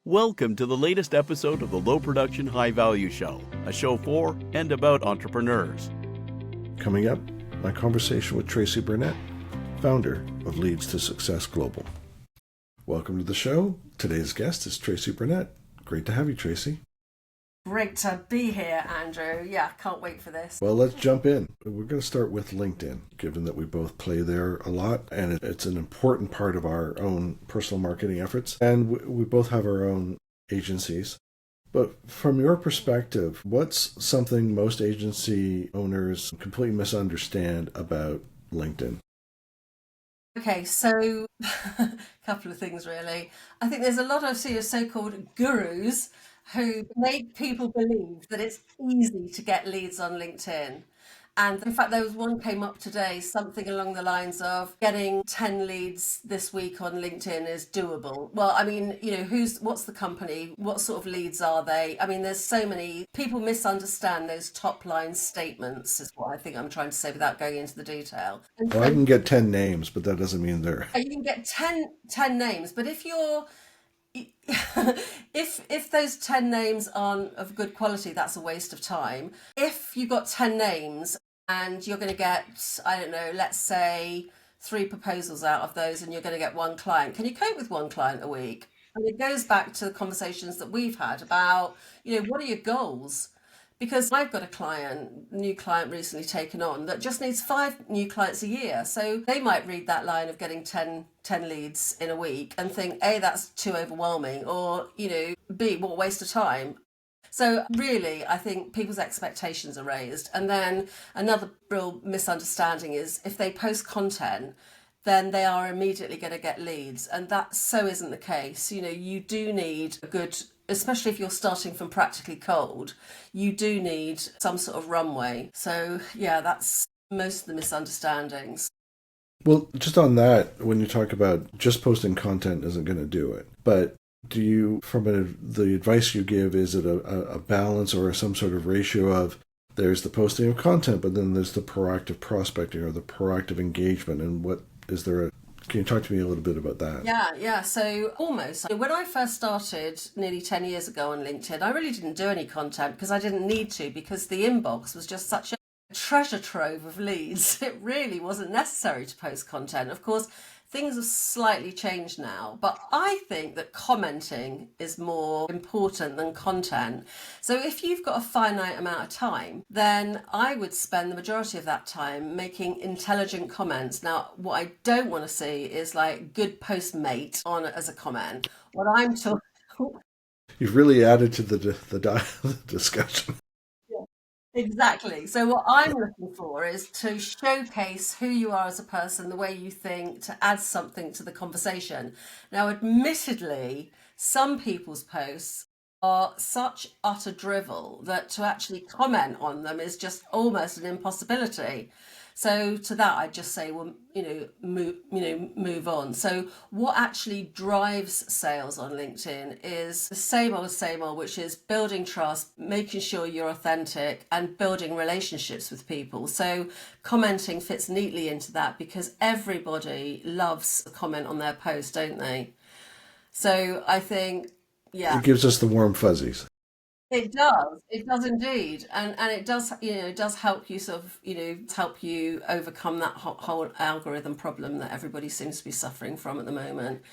Welcome to the latest episode of the Low Production High Value Show, a show for and about entrepreneurs. Coming up, my conversation with Tracey Burnett, founder of Leads to Success Global. Welcome to the show. Today's guest is Tracey Burnett. Great to have you, Tracey. Great to be here, Andrew. Yeah, can't wait for this. Well, let's jump in. We're going to start with LinkedIn, given that we both play there a lot, and it's an important part of our own personal marketing efforts, and we both have our own agencies. But from your perspective, what's something most agency owners completely misunderstand about LinkedIn? Okay, so a couple of things really. I think there's a lot of so-called gurus who make people believe that it's easy to get leads on LinkedIn. And in fact, there was one came up today, something along the lines of getting 10 leads this week on LinkedIn is doable. Well, I mean, what's the company? What sort of leads are they? I mean, there's so many people misunderstand those top line statements is what I think I'm trying to say without going into the detail. Well, I can get 10 names, but that doesn't mean they're... You can get 10 names, but if you're if those 10 names aren't of good quality, that's a waste of time. If you've got 10 names and you're going to get, I don't know, let's say 3 proposals out of those and you're going to get 1 client, can you cope with 1 client a week? And it goes back to the conversations that we've had about, what are your goals? Because I've got a new client recently taken on that just needs 5 new clients a year. So they might read that line of getting 10 leads in a week and think, A, that's too overwhelming, or, B, what a waste of time. So really, I think people's expectations are raised. And then another real misunderstanding is if they post content, then they are immediately going to get leads. And that so isn't the case. You do need a good, especially if you're starting from practically cold, you do need some sort of runway. So yeah, that's most of the misunderstandings. Well, just on that, when you talk about just posting content isn't going to do it, but do you, the advice you give, is it a balance or some sort of ratio of there's the posting of content, but then there's the proactive prospecting or the proactive engagement, and can you talk to me a little bit about that? Yeah. So almost. When I first started nearly 10 years ago on LinkedIn, I really didn't do any content because I didn't need to, because the inbox was just such a treasure trove of leads. It really wasn't necessary to post content. Of course, things have slightly changed now, but I think that commenting is more important than content. So if you've got a finite amount of time, then I would spend the majority of that time making intelligent comments. Now, what I don't want to see is like good postmate on as a comment. What I'm talking... You've really added to the discussion. Exactly. So what I'm looking for is to showcase who you are as a person, the way you think, to add something to the conversation. Now, admittedly, some people's posts are such utter drivel that to actually comment on them is just almost an impossibility. So to that, I'd just say, well, move on. So what actually drives sales on LinkedIn is the same old, which is building trust, making sure you're authentic, and building relationships with people. So commenting fits neatly into that because everybody loves a comment on their post, don't they? So I think, yeah. It gives us the warm fuzzies. It does indeed. And it does help you help you overcome that whole algorithm problem that everybody seems to be suffering from at the moment.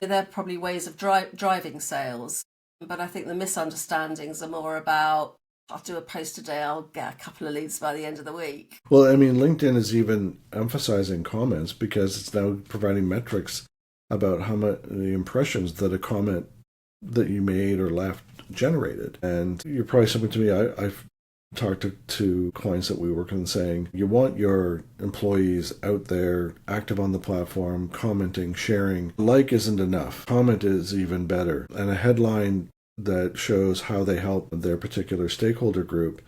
There are probably ways of driving sales, but I think the misunderstandings are more about, I'll do a post today, I'll get a couple of leads by the end of the week. Well, I mean, LinkedIn is even emphasizing comments because it's now providing metrics about how much the impressions that a comment that you made or left generated. And you're probably something to me, I've talked to clients that we work with saying, you want your employees out there active on the platform, commenting, sharing. Like isn't enough. Comment is even better. And a headline that shows how they help their particular stakeholder group,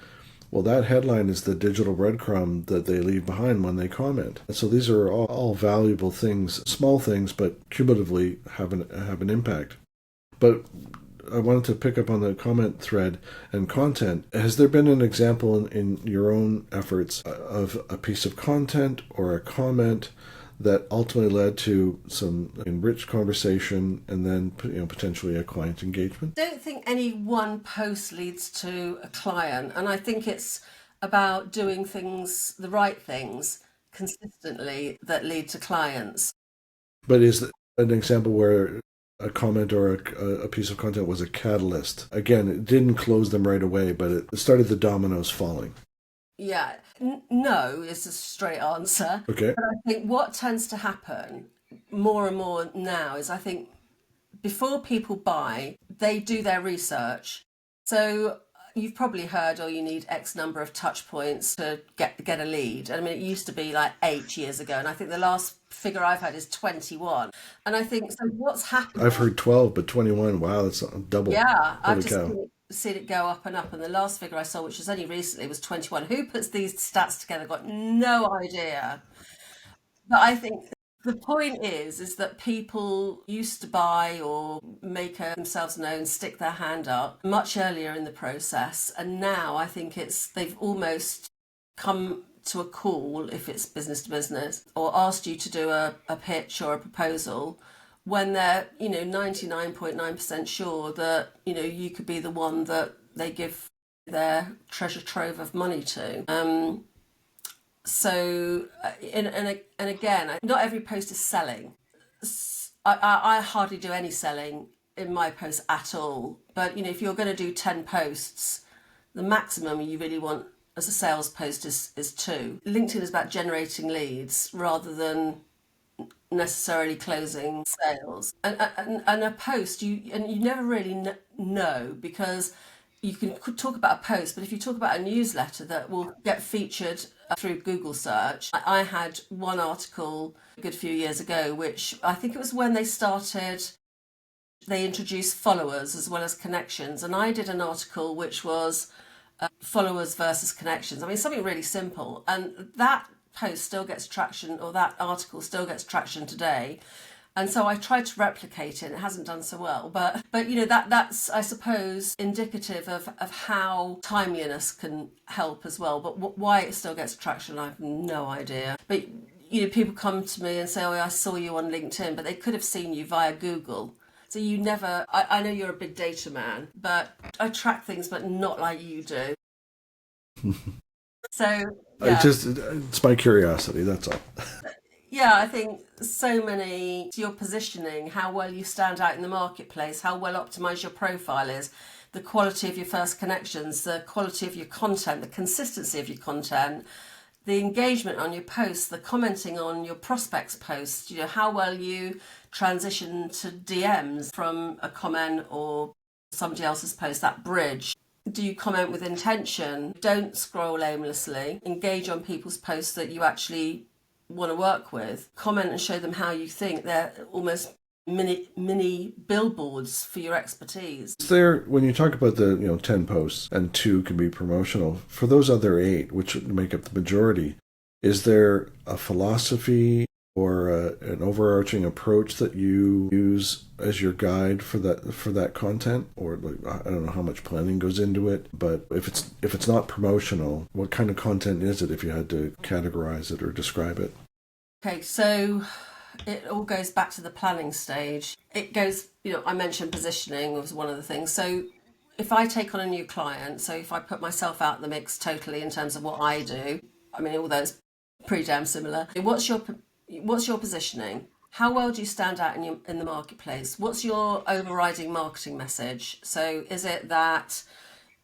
well, that headline is the digital breadcrumb that they leave behind when they comment. And so these are all valuable things, small things, but cumulatively have an impact. But I wanted to pick up on the comment thread and content. Has there been an example in your own efforts of a piece of content or a comment that ultimately led to some enriched conversation and then potentially a client engagement? I don't think any one post leads to a client, and I think it's about doing things, the right things, consistently that lead to clients. But is an example where a comment or a piece of content was a catalyst? Again, it didn't close them right away, but it started the dominoes falling. Yeah, no is a straight answer. Okay. But I think what tends to happen more and more now is I think before people buy, they do their research. So you've probably heard, oh, you need X number of touch points to get a lead. I mean, it used to be like 8 years ago, and I think the last figure I've had is 21. And I think, so what's happened? I've heard 12, but 21, wow, that's double. Yeah, I've Holy just cow. seen it go up and up. And the last figure I saw, which was only recently, was 21. Who puts these stats together? Got no idea. But I think the point is that people used to buy or make themselves known, stick their hand up much earlier in the process, and now I think they've almost come to a call if it's business to business or asked you to do a pitch or a proposal when they're 99.9% sure that you could be the one that they give their treasure trove of money to. So, and again, not every post is selling. I hardly do any selling in my posts at all. But, if you're going to do 10 posts, the maximum you really want as a sales post is 2. LinkedIn is about generating leads rather than necessarily closing sales. And a post, you never really know, because you could talk about a post, but if you talk about a newsletter that will get featured through Google search. I had one article a good few years ago, which I think it was when they introduced followers as well as connections. And I did an article which was followers versus connections. I mean, something really simple. And that post still gets traction, or that article still gets traction today. And so I tried to replicate it, and it hasn't done so well. But that's, I suppose, indicative of how timeliness can help as well. But why it still gets traction, I have no idea. But people come to me and say, oh, I saw you on LinkedIn, but they could have seen you via Google. So you never, I know you're a big data man, but I track things, but not like you do. So, yeah. It's my curiosity, that's all. Yeah, I think so many, your positioning, how well you stand out in the marketplace, how well optimized your profile is, the quality of your first connections, the quality of your content, the consistency of your content, the engagement on your posts, the commenting on your prospects' posts, how well you transition to DMs from a comment or somebody else's post, that bridge. Do you comment with intention? Don't scroll aimlessly. Engage on people's posts that you actually want to work with. Comment and show them how you think. They're almost mini billboards for your expertise. Is there, when you talk about the 10 posts and 2 can be promotional, for those other 8, which make up the majority, is there a philosophy or an overarching approach that you use as your guide for that content? Or I don't know how much planning goes into it, but if it's not promotional, what kind of content is it if you had to categorize it or describe it? Okay, so it all goes back to the planning stage. It goes, I mentioned positioning was one of the things. So if I take on a new client, so if I put myself out in the mix totally in terms of what I do, I mean, although it's pretty damn similar. What's your positioning? How well do you stand out in the marketplace? What's your overriding marketing message? So is it that,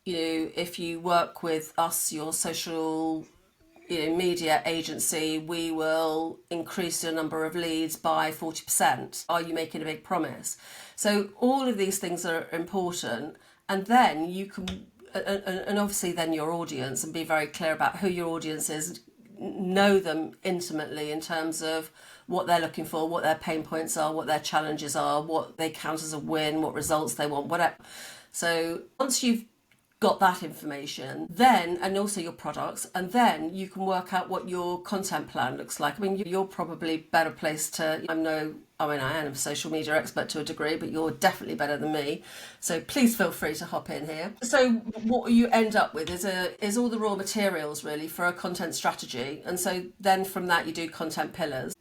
if you work with us, your social media agency, we will increase your number of leads by 40%. Are you making a big promise? So all of these things are important. And then you can, and obviously then your audience, and be very clear about who your audience is, know them intimately in terms of what they're looking for, what their pain points are, what their challenges are, what they count as a win, what results they want, whatever. So once you've got that information, then, and also your products, and then you can work out what your content plan looks like. I mean, you're probably better placed to, I am a social media expert to a degree, but you're definitely better than me. So please feel free to hop in here. So what you end up with is all the raw materials really for a content strategy. And so then from that you do content pillars.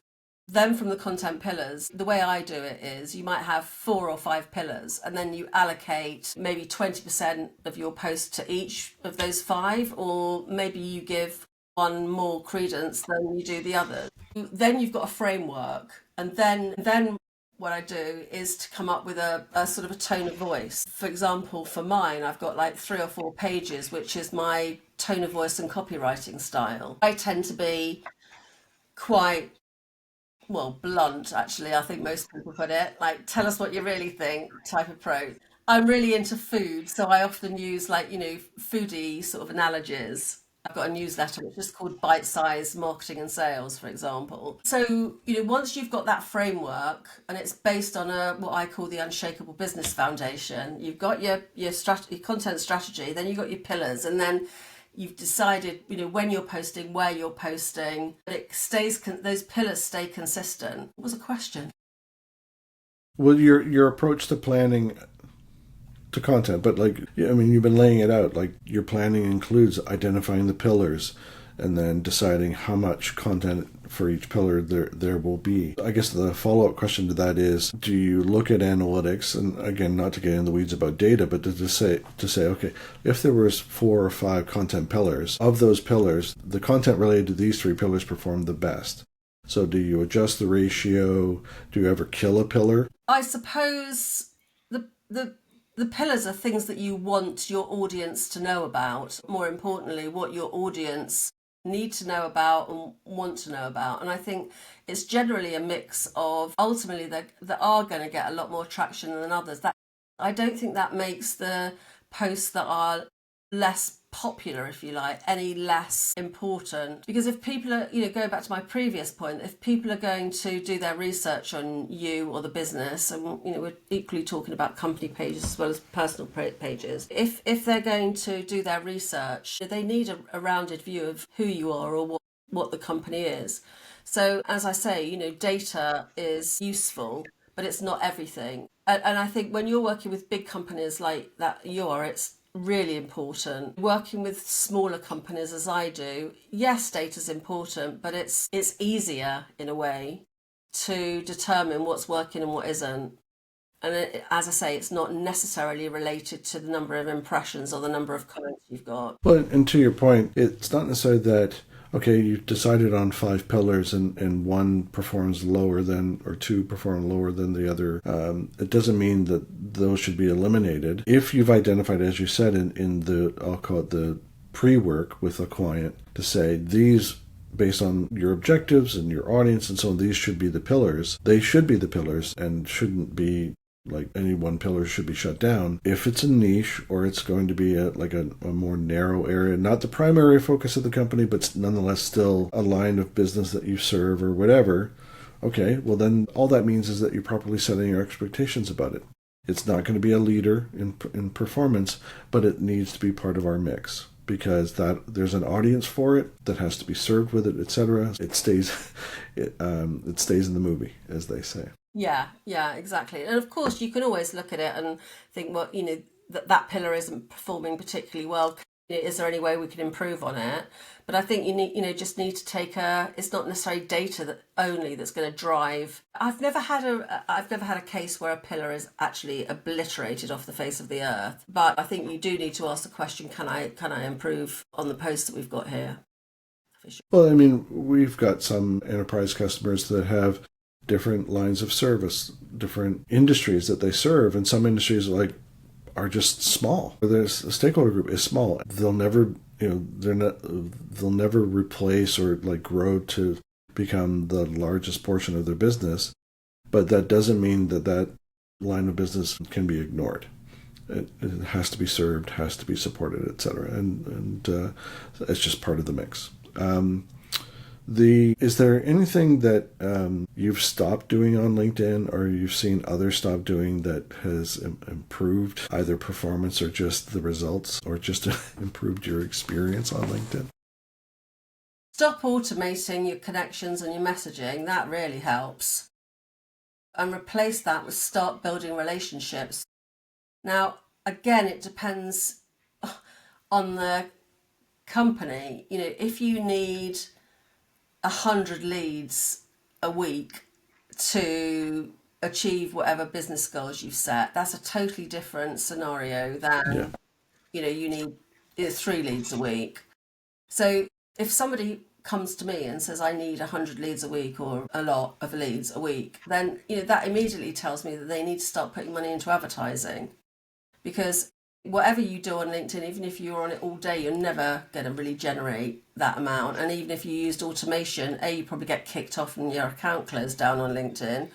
Then from the content pillars, the way I do it is you might have 4 or 5 pillars, and then you allocate maybe 20% of your post to each of those 5, or maybe you give one more credence than you do the others. Then you've got a framework, and then what I do is to come up with a sort of a tone of voice. For example, for mine, I've got like 3 or 4 pages, which is my tone of voice and copywriting style. I tend to be quite, well, blunt, actually. I think most people put it like, tell us what you really think type approach. I'm really into food, so I often use like, foodie sort of analogies. I've got a newsletter which is called Bite Size Marketing and Sales, for example. So, once you've got that framework and it's based on what I call the Unshakable Business Foundation, you've got your content strategy, then you've got your pillars, and then you've decided, when you're posting, where you're posting, but it stays, those pillars stay consistent. What was the question? Well, your approach to planning to content, but you've been laying it out. Like, your planning includes identifying the pillars and then deciding how much content for each pillar there will be. I guess the follow-up question to that is, do you look at analytics, and again, not to get in the weeds about data, but to say, okay, if there was 4 or 5 content pillars, of those pillars, the content related to these 3 pillars performed the best. So do you adjust the ratio? Do you ever kill a pillar? I suppose the pillars are things that you want your audience to know about. More importantly, what your audience need to know about and want to know about. And I think it's generally a mix of, ultimately, that are going to get a lot more traction than others. That, I don't think that makes the posts that are less popular, if you like, any less important. Because if people are, going back to my previous point, if people are going to do their research on you or the business, and we're equally talking about company pages as well as personal pages, if they're going to do their research, they need a rounded view of who you are or what the company is. So as I say, data is useful, but it's not everything. And I think when you're working with big companies like that it's really important. Working with smaller companies as I do, yes, data's important, but it's easier in a way to determine what's working and what isn't. And as I say, it's not necessarily related to the number of impressions or the number of comments you've got. Well, and to your point, it's not necessarily that, okay, you've decided on 5 pillars and one performs lower than, or 2 perform lower than the other. It doesn't mean that those should be eliminated. If you've identified, as you said, in the, I'll call it the pre-work with a client, to say these, based on your objectives and your audience and so on, these should be the pillars. They should be the pillars and shouldn't be like any one pillar should be shut down. If it's a niche or it's going to be a more narrow area, not the primary focus of the company, but nonetheless still a line of business that you serve or whatever, okay, well then all that means is that you're properly setting your expectations about it. It's not going to be a leader in performance, but it needs to be part of our mix, because there's an audience for it that has to be served with it, etc. It stays in the movie, as they say. Yeah, exactly. And of course, you can always look at it and think, well, that pillar isn't performing particularly well. Is there any way we can improve on it? But I think just need to take it's not necessarily data that's going to drive. I've never had a case where a pillar is actually obliterated off the face of the earth. But I think you do need to ask the question: Can I improve on the posts that we've got here? Well, we've got some enterprise customers that have different lines of service, different industries that they serve, and some industries are just small. The stakeholder group is small. They'll never, they'll never replace or grow to become the largest portion of their business. But that doesn't mean that line of business can be ignored. It has to be served, has to be supported, etc. And it's just part of the mix. Is there anything that you've stopped doing on LinkedIn, or you've seen others stop doing, that has improved either performance or just the results, or just improved your experience on LinkedIn? Stop automating your connections and your messaging. That really helps. And replace that with start building relationships. Now, again, it depends on the company. If you need 100 leads a week to achieve whatever business goals you've set, that's a totally different scenario than, you need 3 leads a week. So if somebody comes to me and says, I need 100 leads a week or a lot of leads a week, then, that immediately tells me that they need to start putting money into advertising. Because whatever you do on LinkedIn, even if you're on it all day, you're never going to really generate that amount. And even if you used automation, you probably get kicked off and your account closed down on LinkedIn,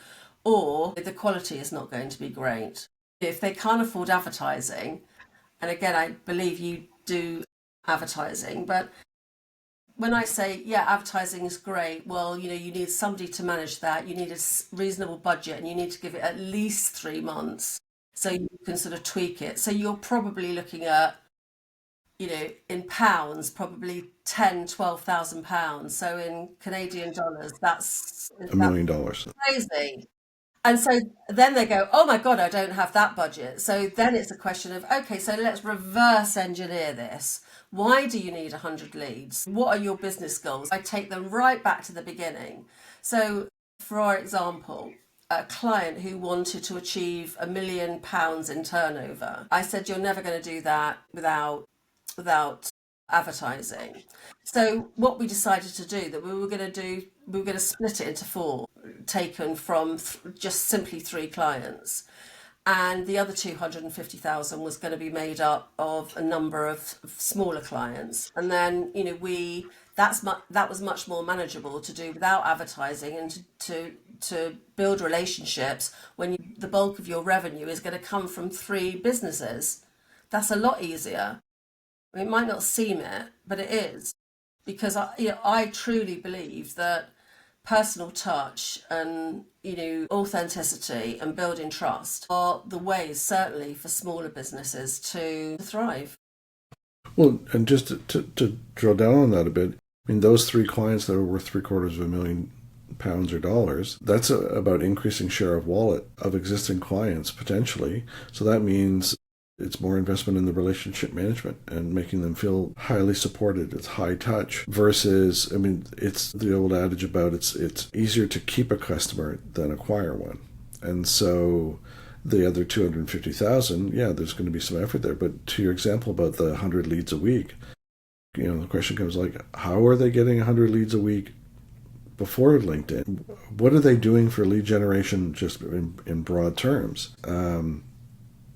or the quality is not going to be great. If they can't afford advertising, and again, I believe you do advertising, but when I say, advertising is great, well, you need somebody to manage that. You need a reasonable budget, and you need to give it at least 3 months so you can sort of tweak it. So you're probably looking at, in pounds, probably 10, 12,000 pounds. So in Canadian dollars, that's $1 million. Crazy. And so then they go, oh my God, I don't have that budget. So then it's a question of, okay, so let's reverse engineer this. Why do you need 100 leads? What are your business goals? I take them right back to the beginning. So for example, a client who wanted to achieve £1 million in turnover, I said, you're never going to do that without advertising. So what we decided to do, that we were going to split it into 4, taken from just simply 3 clients. And the other 250,000 was going to be made up of a number of smaller clients. And then, that was much more manageable to do without advertising, and to build relationships when the bulk of your revenue is going to come from 3 businesses. That's a lot easier. I mean, it might not seem it, but it is, because I truly believe that personal touch and authenticity and building trust are the ways, certainly for smaller businesses, to thrive. Well, and just to drill down on that a bit, I mean, those 3 clients that are worth £750,000 or dollars, that's about increasing share of wallet of existing clients potentially. So that means it's more investment in the relationship management and making them feel highly supported. It's high touch versus, I mean, it's the old adage about it's easier to keep a customer than acquire one. And so the other 250,000, there's going to be some effort there. But to your example about the 100 leads a week, the question comes like, how are they getting 100 leads a week before LinkedIn? What are they doing for lead generation just in broad terms?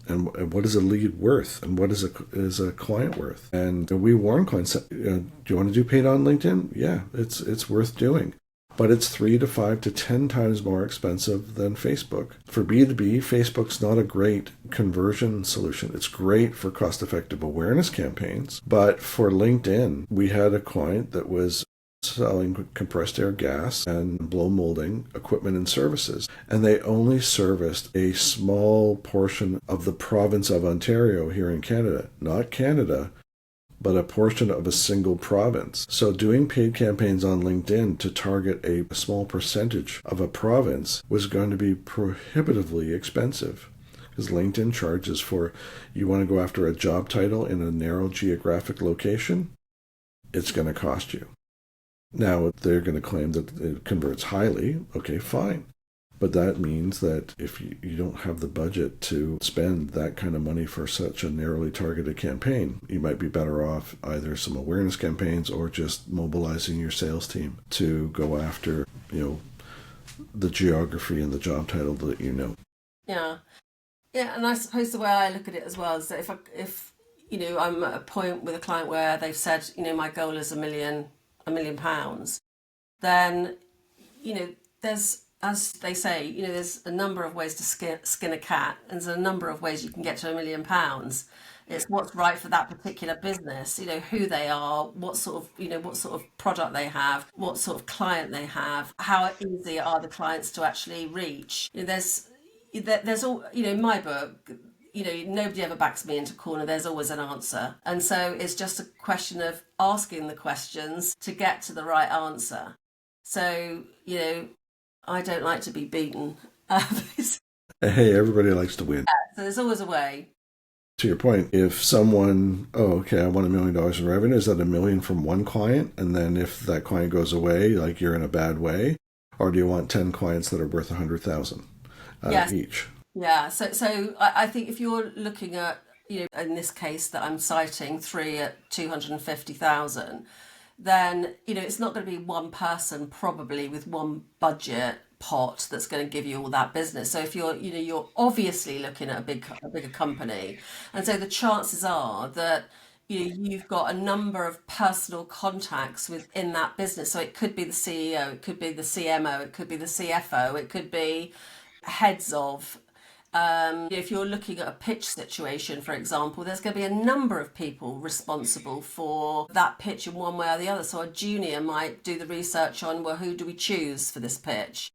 And what is a lead worth, and what is a client worth? And we warn clients, do you want to do paid on LinkedIn? Yeah, it's worth doing, but it's 3 to 5 to 10 times more expensive than Facebook. For B2B, Facebook's not a great conversion solution. It's great for cost-effective awareness campaigns, but for LinkedIn, we had a client that was selling compressed air gas and blow molding equipment and services. And they only serviced a small portion of the province of Ontario here in Canada. Not Canada, but a portion of a single province. So doing paid campaigns on LinkedIn to target a small percentage of a province was going to be prohibitively expensive. Because LinkedIn charges for, you want to go after a job title in a narrow geographic location, it's going to cost you. Now, they're going to claim that it converts highly. Okay, fine. But that means that if you don't have the budget to spend that kind of money for such a narrowly targeted campaign, you might be better off either some awareness campaigns or just mobilizing your sales team to go after, the geography and the job title that you know. Yeah. Yeah, and I suppose the way I look at it as well is that if I'm at a point with a client where they've said, my goal is £1 million, then, there's, as they say, there's a number of ways to skin a cat, and there's a number of ways you can get to £1 million. It's what's right for that particular business, who they are, what sort of product they have, what sort of client they have, how easy are the clients to actually reach. There's all, in my book, nobody ever backs me into a corner. There's always an answer. And so it's just a question of asking the questions to get to the right answer. So, I don't like to be beaten. Hey, everybody likes to win. So there's always a way. To your point, if someone, I want $1 million in revenue, is that $1 million from one client? And then if that client goes away, like you're in a bad way? Or do you want 10 clients that are worth 100,000 Yes. each? Yeah. So I think if you're looking at, in this case that I'm citing, 3 at 250,000, then, it's not going to be one person probably with one budget pot that's going to give you all that business. So if you're obviously looking at a bigger company, and so the chances are that you've got a number of personal contacts within that business. So it could be the CEO, it could be the CMO, it could be the CFO, it could be heads of. If you're looking at a pitch situation, for example, there's going to be a number of people responsible for that pitch in one way or the other. So a junior might do the research on, well, who do we choose for this pitch?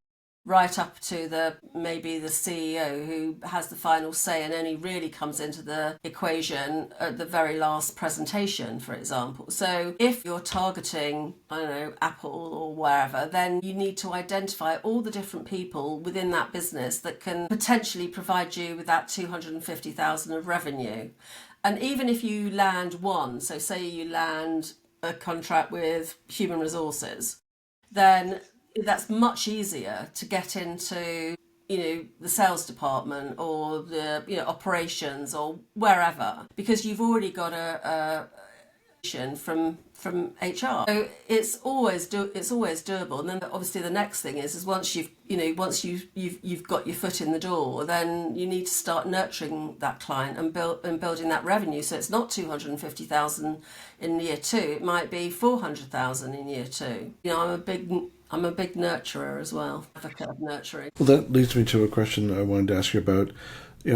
Right up to maybe the CEO who has the final say and only really comes into the equation at the very last presentation, for example. So if you're targeting, I don't know, Apple or wherever, then you need to identify all the different people within that business that can potentially provide you with that 250,000 of revenue. And even if you land one, so say you land a contract with human resources, then that's much easier to get into, the sales department or the, operations or wherever, because you've already got a from HR. So it's always doable. And then obviously the next thing is once you've got your foot in the door, then you need to start nurturing that client and building that revenue. So it's not 250,000 in year 2, it might be 400,000 in year 2. I'm a big nurturer as well, advocate of nurturing. Well, that leads me to a question I wanted to ask you about.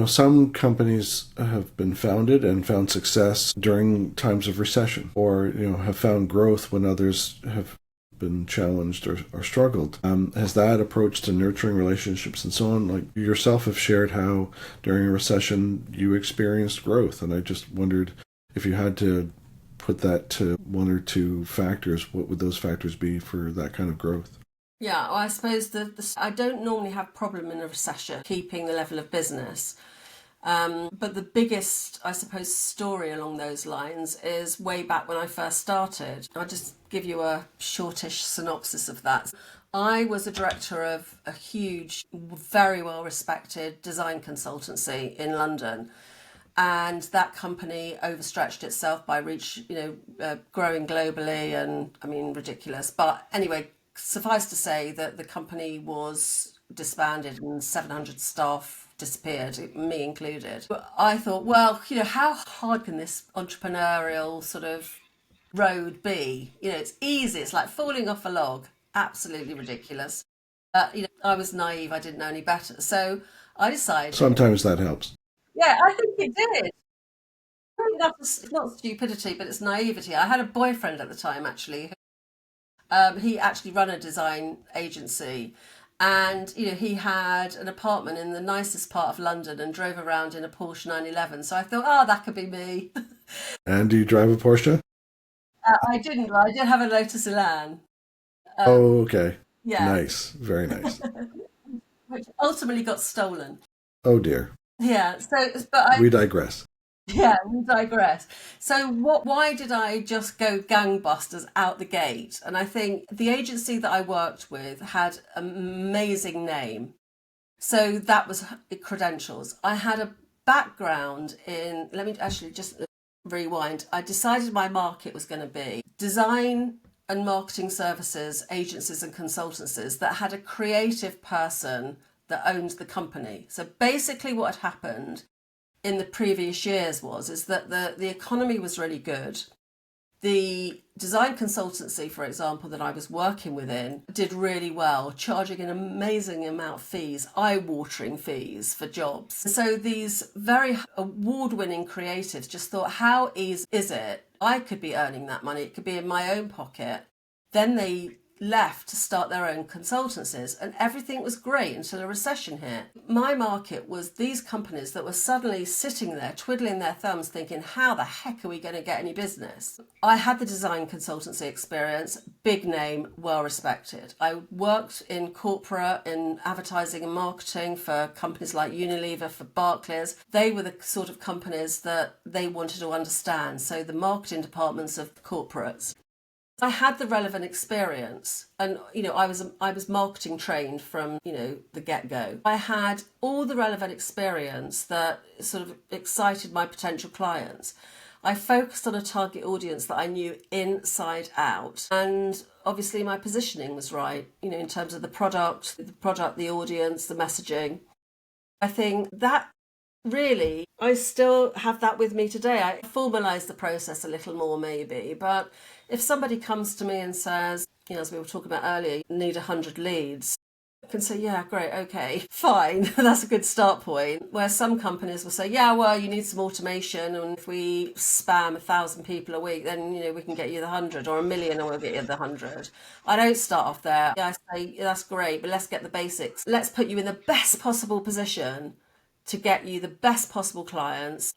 Some companies have been founded and found success during times of recession, or, have found growth when others have been challenged or struggled. Has that approach to nurturing relationships and so on, like yourself have shared how during a recession you experienced growth, and I just wondered if you had to put that to one or two factors, what would those factors be for that kind of growth? Yeah, well, I suppose I don't normally have problem in a recession keeping the level of business. But the biggest, I suppose, story along those lines is way back when I first started. I'll just give you a shortish synopsis of that. I was a director of a huge, very well-respected design consultancy in London. And that company overstretched itself by growing globally, and I mean, ridiculous. But anyway, suffice to say that the company was disbanded and 700 staff disappeared, me included. But I thought, well, how hard can this entrepreneurial sort of road be? It's easy. It's like falling off a log. Absolutely ridiculous. I was naive. I didn't know any better. So I decided. Sometimes that helps. Yeah, I think it did. I think it's not stupidity, but it's naivety. I had a boyfriend at the time, actually. He actually ran a design agency, and he had an apartment in the nicest part of London and drove around in a Porsche 911. So I thought, oh, that could be me. And do you drive a Porsche? I didn't. But I did have a Lotus Elan. Oh, okay. Yeah, Nice. Very nice. which ultimately got stolen. Oh, dear. Yeah. But We digress. yeah, we digress. So why did I just go gangbusters out the gate? And I think the agency that I worked with had an amazing name. So that was credentials. I had a background in, let me actually just rewind. I decided my market was going to be design and marketing services, agencies and consultancies that had a creative person that owned the company. So basically what had happened in the previous years is that the economy was really good. The design consultancy, for example, that I was working within did really well, charging an amazing amount of fees, eye-watering fees for jobs. So these very award-winning creatives just thought, how easy is it? I could be earning that money. It could be in my own pocket. Then they left to start their own consultancies, and everything was great until a recession hit. My market was these companies that were suddenly sitting there twiddling their thumbs thinking, how the heck are we going to get any business? I had the design consultancy experience, big name, well respected. I worked in corporate, in advertising and marketing for companies like Unilever, for Barclays. They were the sort of companies that they wanted to understand, so the marketing departments of corporates. I had the relevant experience, and I was marketing trained from the get-go. I had all the relevant experience that sort of excited my potential clients. I focused on a target audience that I knew inside out, and obviously my positioning was right, in terms of the product, the audience, the messaging. I think that really, I still have that with me today. I formalised the process a little more maybe, but if somebody comes to me and says, as we were talking about earlier, you need 100 leads, I can say, yeah, great, okay, fine, that's a good start point. Where some companies will say, yeah, well, you need some automation, and if we spam 1,000 people a week, then, we can get you the 100, or 1,000,000 and we'll get you the 100. I don't start off there. I say, that's great, but let's get the basics. Let's put you in the best possible position to get you the best possible clients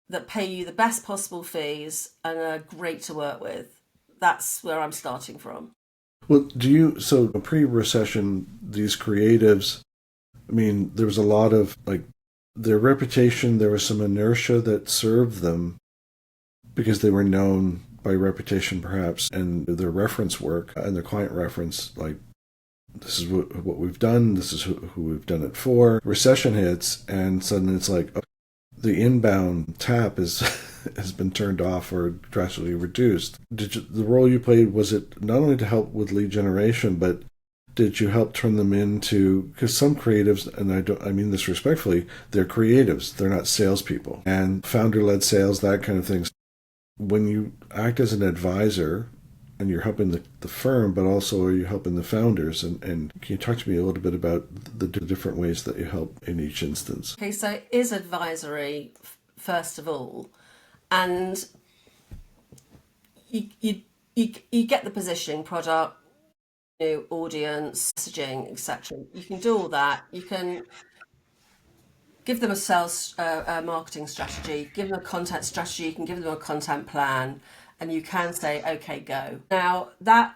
that pay you the best possible fees and are great to work with. That's where I'm starting from. Well, so pre-recession, these creatives, there was a lot of, their reputation, there was some inertia that served them because they were known by reputation perhaps, and their reference work and their client reference, this is what we've done, this is who we've done it for. Recession hits, and suddenly it's the inbound tap has been turned off or drastically reduced. The role you played, was it not only to help with lead generation, but did you help turn them into, because some creatives, and I mean this respectfully, they're creatives, they're not salespeople, and founder-led sales, that kind of things. When you act as an advisor, and you're helping the firm, but also are you helping the founders? And can you talk to me a little bit about the different ways that you help in each instance? Okay, so it is advisory, first of all. And you get the positioning, product, audience, messaging, etc. You can do all that. You can give them a sales marketing strategy, give them a content strategy, you can give them a content plan, and you can say, okay, go. Now, that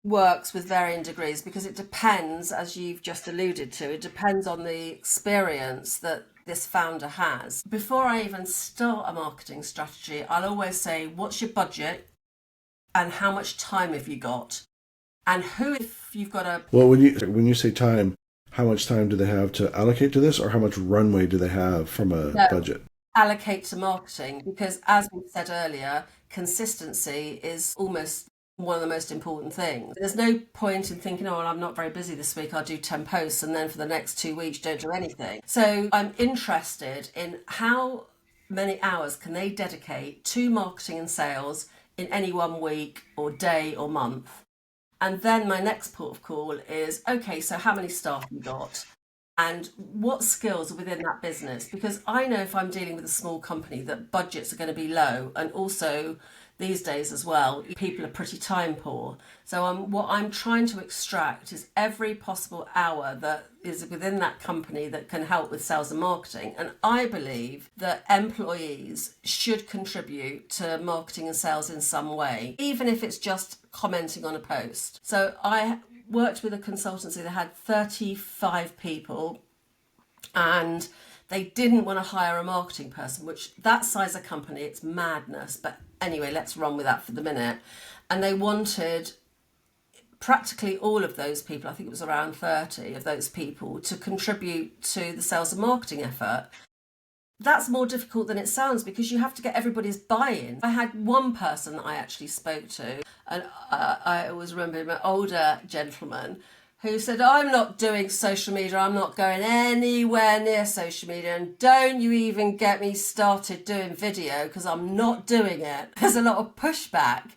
works with varying degrees because it depends, as you've just alluded to, it depends on the experience that this founder has. Before I even start a marketing strategy, I'll always say, what's your budget and how much time have you got? And who, if you've got a... Well, when you say time, how much time do they have to allocate to this, or how much runway do they have from a budget? Allocate to marketing, because as we said earlier, consistency is almost one of the most important things. There's no point in thinking, oh, well, I'm not very busy this week, I'll do 10 posts, and then for the next 2 weeks don't do anything. So I'm interested in how many hours can they dedicate to marketing and sales in any 1 week or day or month. And then my next port of call is, okay, so how many staff you got? And what skills are within that business? Because I know if I'm dealing with a small company that budgets are going to be low, and also these days as well, people are pretty time poor. So what I'm trying to extract is every possible hour that is within that company that can help with sales and marketing. And I believe that employees should contribute to marketing and sales in some way, even if it's just commenting on a post. So I worked with a consultancy that had 35 people, and they didn't want to hire a marketing person, which that size of company, it's madness. But anyway, let's run with that for the minute. And they wanted practically all of those people, I think it was around 30 of those people, to contribute to the sales and marketing effort. That's more difficult than it sounds because you have to get everybody's buy-in. I had one person that I actually spoke to, and I always remember him, an older gentleman, who said, I'm not doing social media, I'm not going anywhere near social media, and don't you even get me started doing video because I'm not doing it. There's a lot of pushback.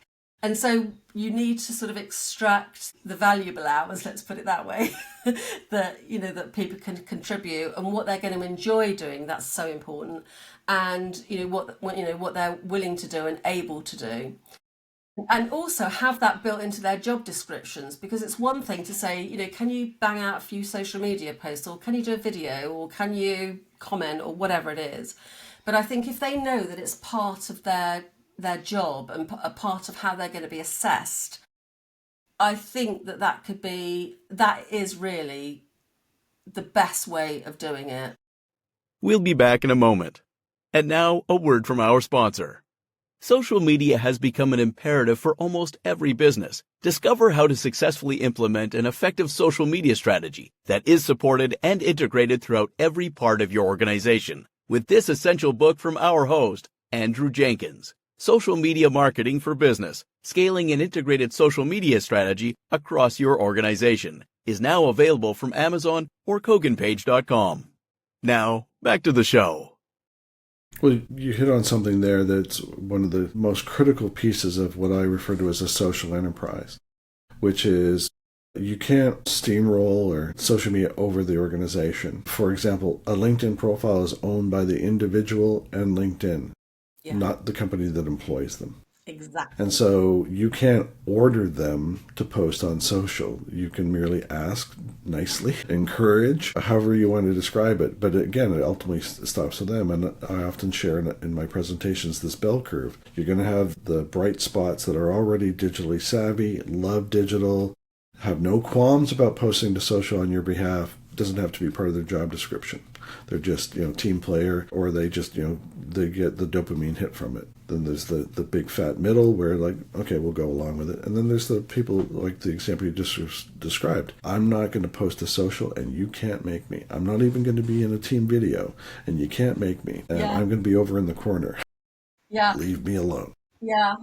And so you need to sort of extract the valuable hours, let's put it that way, that people can contribute, and what they're going to enjoy doing. That's so important, and what they're willing to do and able to do, and also have that built into their job descriptions. Because it's one thing to say, can you bang out a few social media posts, or can you do a video, or can you comment, or whatever it is. But I think if they know that it's part of their job and a part of how they're going to be assessed, I think that is really the best way of doing it. We'll be back in a moment. And now, a word from our sponsor. Social media has become an imperative for almost every business. Discover how to successfully implement an effective social media strategy that is supported and integrated throughout every part of your organization with this essential book from our host, Andrew Jenkins. Social Media Marketing for Business, Scaling an Integrated Social Media Strategy Across Your Organization, is now available from Amazon or KoganPage.com. Now, back to the show. Well, you hit on something there that's one of the most critical pieces of what I refer to as a social enterprise, which is you can't steamroll or social media over the organization. For example, a LinkedIn profile is owned by the individual and LinkedIn, not the company that employs them. Exactly. And so you can't order them to post on social. You can merely ask nicely, encourage, however you want to describe it. But again, it ultimately stops with them. And I often share in my presentations this bell curve. You're going to have the bright spots that are already digitally savvy, love digital, have no qualms about posting to social on your behalf. It doesn't have to be part of their job description. They're just, team player, or they just, they get the dopamine hit from it. Then there's the big fat middle where okay, we'll go along with it. And then there's the people like the example you just described. I'm not going to post to social and you can't make me. I'm not even going to be in a team video and you can't make me. And I'm going to be over in the corner. Yeah. Leave me alone. Yeah.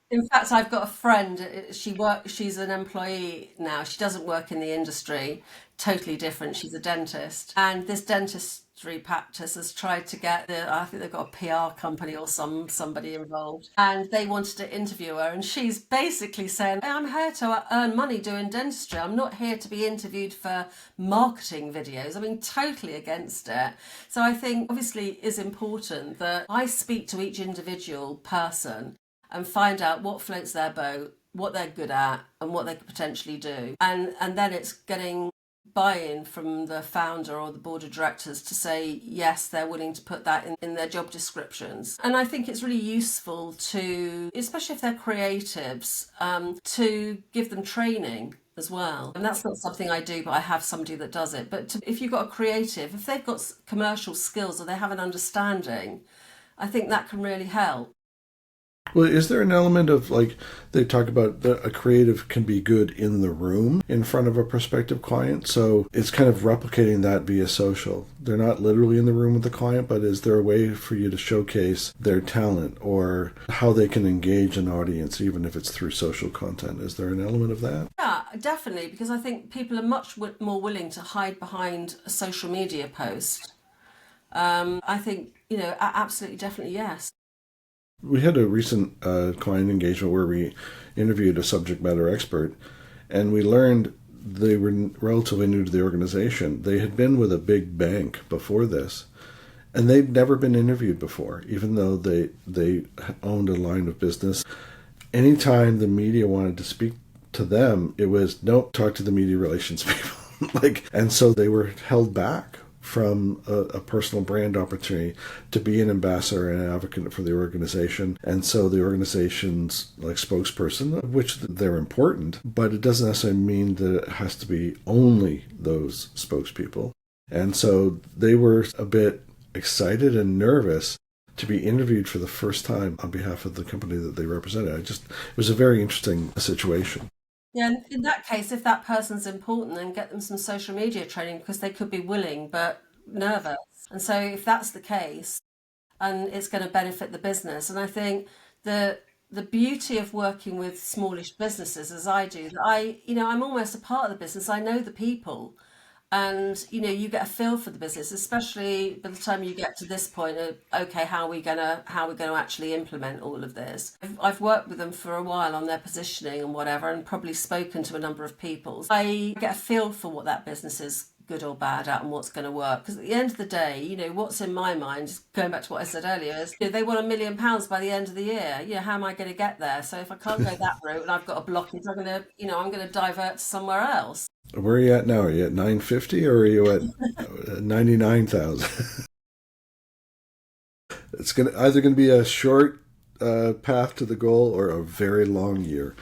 In fact, I've got a friend, she's an employee now. She doesn't work in the industry, totally different. She's a dentist. And this dentistry practice has tried to get I think they've got a PR company or somebody involved. And they wanted to interview her. And she's basically saying, I'm here to earn money doing dentistry. I'm not here to be interviewed for marketing videos. I mean, totally against it. So I think obviously it's important that I speak to each individual person and find out what floats their boat, what they're good at, and what they could potentially do. And then it's getting buy-in from the founder or the board of directors to say, yes, they're willing to put that in their job descriptions. And I think it's really useful to, especially if they're creatives, to give them training as well. And that's not something I do, but I have somebody that does it. But if you've got a creative, if they've got commercial skills or they have an understanding, I think that can really help. Well, is there an element of, they talk about a creative can be good in the room in front of a prospective client? So it's kind of replicating that via social. They're not literally in the room with the client, but is there a way for you to showcase their talent or how they can engage an audience, even if it's through social content? Is there an element of that? Yeah, definitely, because I think people are much more willing to hide behind a social media post. I think, absolutely, definitely, yes. We had a recent client engagement where we interviewed a subject matter expert, and we learned they were relatively new to the organization. They had been with a big bank before this, and they'd never been interviewed before, even though they owned a line of business. Anytime the media wanted to speak to them, it was, nope, talk to the media relations people. And so they were held back from a personal brand opportunity to be an ambassador and an advocate for the organization. And so the organization's spokesperson, of which they're important, but it doesn't necessarily mean that it has to be only those spokespeople. And so they were a bit excited and nervous to be interviewed for the first time on behalf of the company that they represented. It was a very interesting situation. Yeah, and in that case, if that person's important, then get them some social media training because they could be willing but nervous. And so if that's the case, and it's going to benefit the business. And I think the beauty of working with smallish businesses, as I do, that I'm almost a part of the business. I know the people. And, you get a feel for the business, especially by the time you get to this point of, okay, how are we going to actually implement all of this? I've worked with them for a while on their positioning and whatever, and probably spoken to a number of people. I get a feel for what that business is good or bad at and what's going to work. Because at the end of the day, what's in my mind, going back to what I said earlier, is they want £1 million by the end of the year. How am I going to get there? So if I can't go that route and I've got a blockage, I'm going to divert to somewhere else. Where are you at now? Are you at 950 or are you at 99,000? It's either going to be a short path to the goal or a very long year.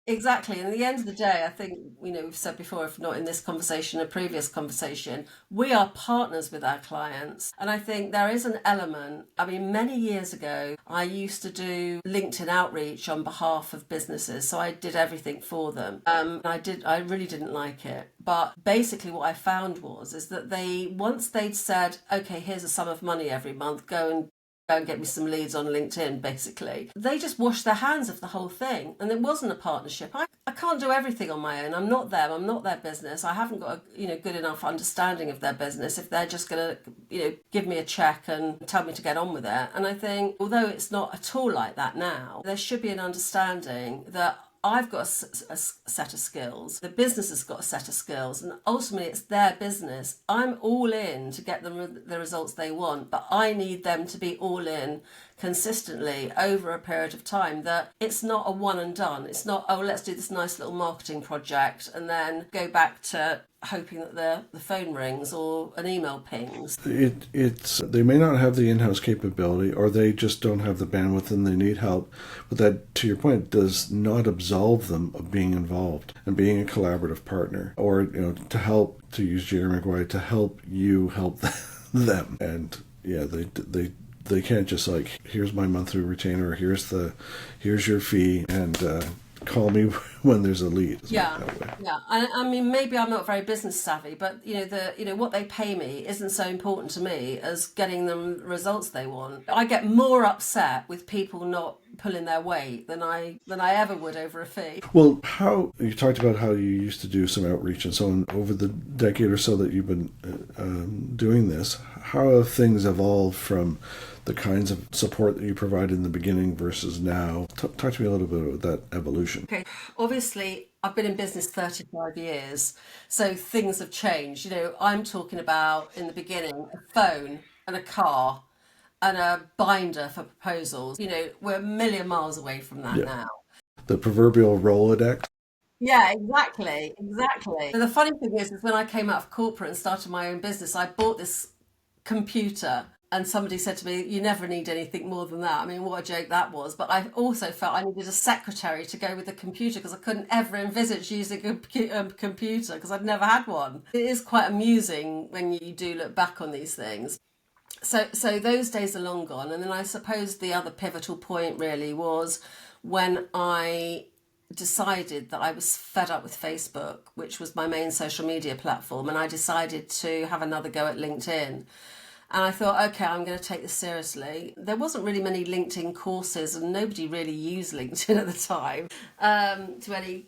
Exactly. And at the end of the day, I think, we've said before, if not in this conversation, a previous conversation, we are partners with our clients. And I think there is an element, I mean, many years ago, I used to do LinkedIn outreach on behalf of businesses. So I did everything for them. I really didn't like it. But basically what I found is that once they'd said, okay, here's a sum of money every month, go and get me some leads on LinkedIn, basically. They just washed their hands of the whole thing. And it wasn't a partnership. I can't do everything on my own. I'm not them. I'm not their business. I haven't got a good enough understanding of their business if they're just going to give me a check and tell me to get on with it. And I think, although it's not at all like that now, there should be an understanding that I've got a set of skills, the business has got a set of skills, and ultimately it's their business. I'm all in to get them the results they want, but I need them to be all in consistently over a period of time, that it's not a one and done. It's not, oh, let's do this nice little marketing project and then go back to hoping that the phone rings or an email pings. It's they may not have the in-house capability, or they just don't have the bandwidth and they need help. But that, to your point, does not absolve them of being involved and being a collaborative partner, or to help, to use Jerry Maguire, to help you help them. And yeah, they can't just like, here's my monthly retainer, here's your fee, and call me when there's a lead. Yeah. And I mean, maybe I'm not very business savvy, but what they pay me isn't so important to me as getting them results they want. I get more upset with people not pulling their weight than I ever would over a fee. Well, how you talked about how you used to do some outreach and so on over the decade or so that you've been doing this. How have things evolved from the kinds of support that you provided in the beginning versus now? Talk to me a little bit about that evolution. Okay, obviously I've been in business 35 years, so things have changed. I'm talking about, in the beginning, a phone and a car and a binder for proposals. We're a million miles away from that now. The proverbial Rolodex. Yeah, exactly. And the funny thing is when I came out of corporate and started my own business, I bought this computer. And somebody said to me, you never need anything more than that. I mean, what a joke that was. But I also felt I needed a secretary to go with the computer, because I couldn't ever envisage using a computer because I'd never had one. It is quite amusing when you do look back on these things. So those days are long gone. And then I suppose the other pivotal point really was when I decided that I was fed up with Facebook, which was my main social media platform, and I decided to have another go at LinkedIn. And I thought, okay, I'm going to take this seriously. There wasn't really many LinkedIn courses, and nobody really used LinkedIn at the time to any,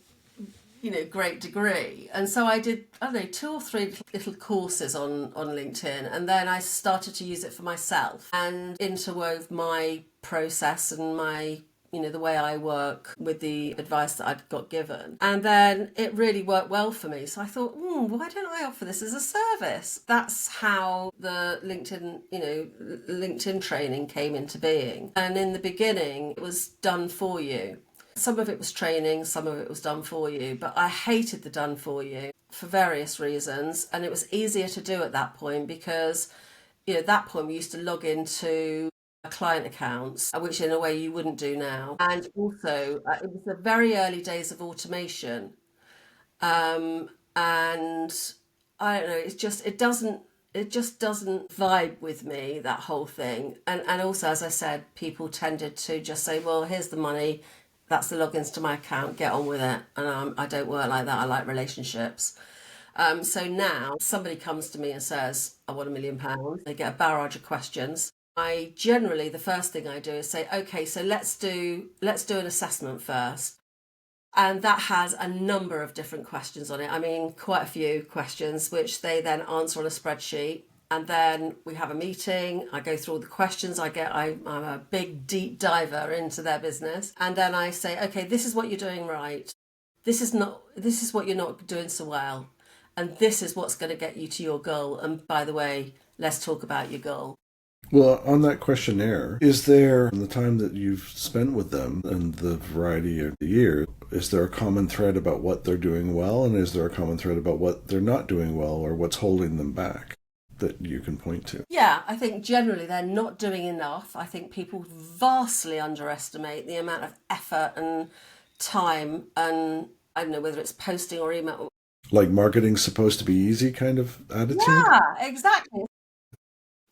great degree. And so I did, 2 or 3 little courses on LinkedIn. And then I started to use it for myself and interwove my process and my the way I work with the advice that I'd got given. And then it really worked well for me. So I thought, why don't I offer this as a service? That's how the LinkedIn training came into being. And in the beginning, it was done for you. Some of it was training, some of it was done for you. But I hated the done for you for various reasons. And it was easier to do at that point because, at that point we used to log into client accounts, which in a way you wouldn't do now. And also it was the very early days of automation, and I don't know, it just doesn't vibe with me, that whole thing. And also, as I said, people tended to just say, well, here's the money, that's the logins to my account, get on with it. And I don't work like that. I like relationships. So now somebody comes to me and says, I want £1 million. They get a barrage of questions. The first thing I do is say, okay, so let's do an assessment first. And that has a number of different questions on it. I mean, quite a few questions, which they then answer on a spreadsheet. And then we have a meeting. I go through all the questions. I'm a big deep diver into their business. And then I say, okay, this is what you're doing right. This is what you're not doing so well. And this is what's going to get you to your goal. And by the way, let's talk about your goal. Well, on that questionnaire, is there, in the time that you've spent with them and the variety of the years, is there a common thread about what they're doing well, and is there a common thread about what they're not doing well or what's holding them back that you can point to? Yeah, I think generally they're not doing enough. I think people vastly underestimate the amount of effort and time and I don't know whether it's posting or email. Like marketing's supposed to be easy kind of attitude? Yeah, exactly.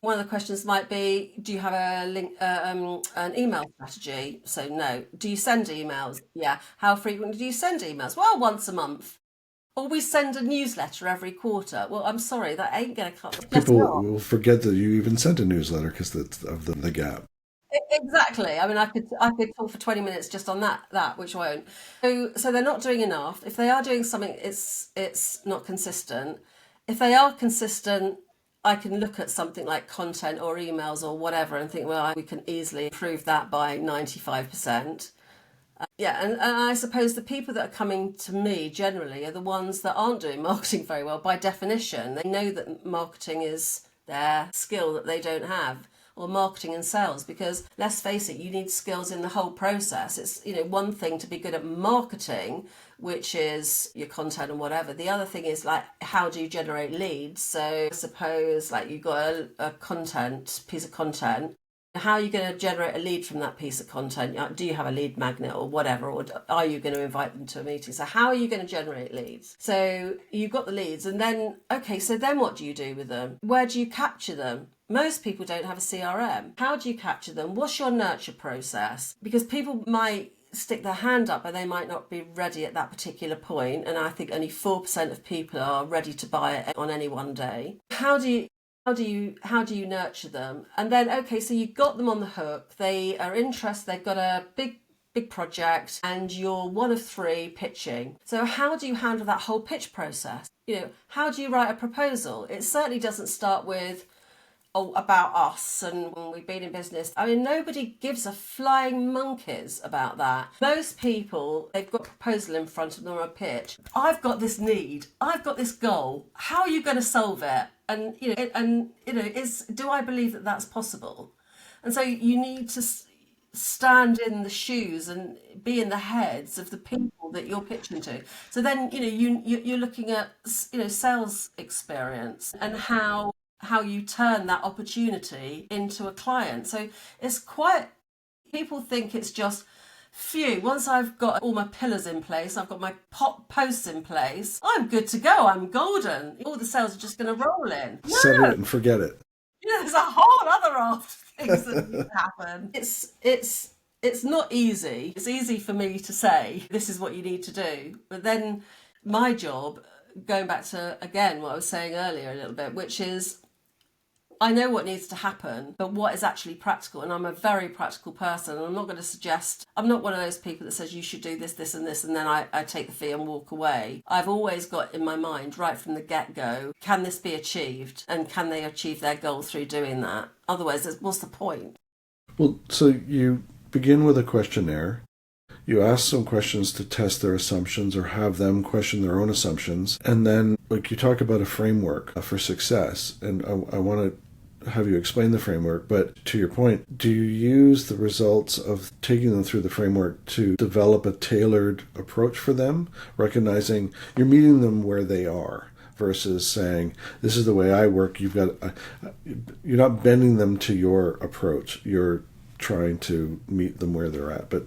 One of the questions might be, do you have a link, an email strategy? So no. Do you send emails? Yeah. How frequently do you send emails? Well, once a month. Or we send a newsletter every quarter. Well, I'm sorry, that ain't going to cut the just People not. will forget that you even sent a newsletter because of the gap. Exactly. I mean, I could talk for 20 minutes just on that, which I won't. So they're not doing enough. If they are doing something, it's not consistent. If they are consistent, I can look at something like content or emails or whatever and think, well, we can easily improve that by 95%. Yeah, and I suppose the people that are coming to me generally are the ones that aren't doing marketing very well by definition. They know that marketing is their skill that they don't have, or marketing and sales, because let's face it, you need skills in the whole process. It's, one thing to be good at marketing, which is your content and whatever. The other thing is like, how do you generate leads? So I suppose like you've got a piece of content. How are you going to generate a lead from that piece of content? Do you have a lead magnet or whatever? Or are you going to invite them to a meeting? So how are you going to generate leads? So you've got the leads and then, okay, so then what do you do with them? Where do you capture them? Most people don't have a CRM. How do you capture them? What's your nurture process? Because people might stick their hand up and they might not be ready at that particular point. And I think only 4% of people are ready to buy it on any one day. How do you nurture them? And then, okay, so you got them on the hook. They are interested. They've got a big project and you're one of three pitching. So how do you handle that whole pitch process? How do you write a proposal? It certainly doesn't start with, oh, about us and when we've been in business. I mean, nobody gives a flying monkeys about that. Most people, they've got a proposal in front of them or a pitch. I've got this need. I've got this goal. How are you going to solve it? And, do I believe that that's possible? And so you need to stand in the shoes and be in the heads of the people that you're pitching to. So then, you're looking at, sales experience and how you turn that opportunity into a client. So it's quite, people think it's just, phew, once I've got all my pillars in place, I've got my posts in place, I'm good to go, I'm golden. All the sales are just going to roll in. Set it and forget it. There's a whole other raft of things that need to happen. It's not easy. It's easy for me to say, this is what you need to do. But then my job, going back to, again, what I was saying earlier a little bit, which is, I know what needs to happen, but what is actually practical? And I'm a very practical person. And I'm not going to suggest, I'm not one of those people that says you should do this, this and this, and then I take the fee and walk away. I've always got in my mind, right from the get-go, can this be achieved? And can they achieve their goal through doing that? Otherwise, what's the point? Well, so you begin with a questionnaire. You ask some questions to test their assumptions or have them question their own assumptions. And then, like, you talk about a framework for success. And I want to have you explain the framework, but to your point, do you use the results of taking them through the framework to develop a tailored approach for them, recognizing you're meeting them where they are versus saying, this is the way I work, you're not bending them to your approach, you're trying to meet them where they're at. But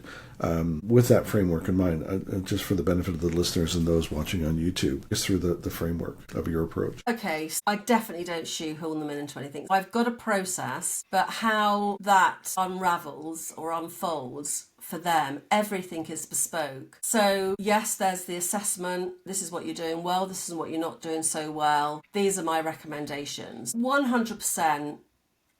with that framework in mind, just for the benefit of the listeners and those watching on YouTube, it's through the framework of your approach. Okay, so I definitely don't shoehorn them into anything. I've got a process, but how that unravels or unfolds for them, everything is bespoke. So yes, there's the assessment. This is what you're doing well. This is what you're not doing so well. These are my recommendations. 100%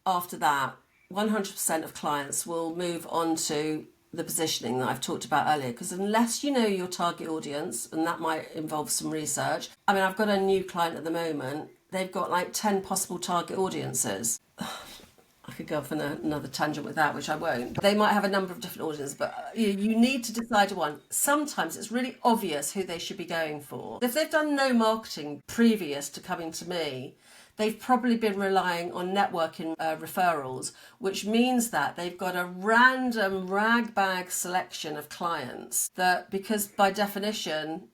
after that, 100% of clients will move on to the positioning that I've talked about earlier, because unless you know your target audience, and that might involve some research. I mean, I've got a new client at the moment. They've got like 10 possible target audiences. I could go off on another tangent with that, which I won't. They might have a number of different audiences, but you need to decide one. Sometimes it's really obvious who they should be going for. If they've done no marketing previous to coming to me, they've probably been relying on networking referrals, which means that they've got a random ragbag selection of clients that, because by definition,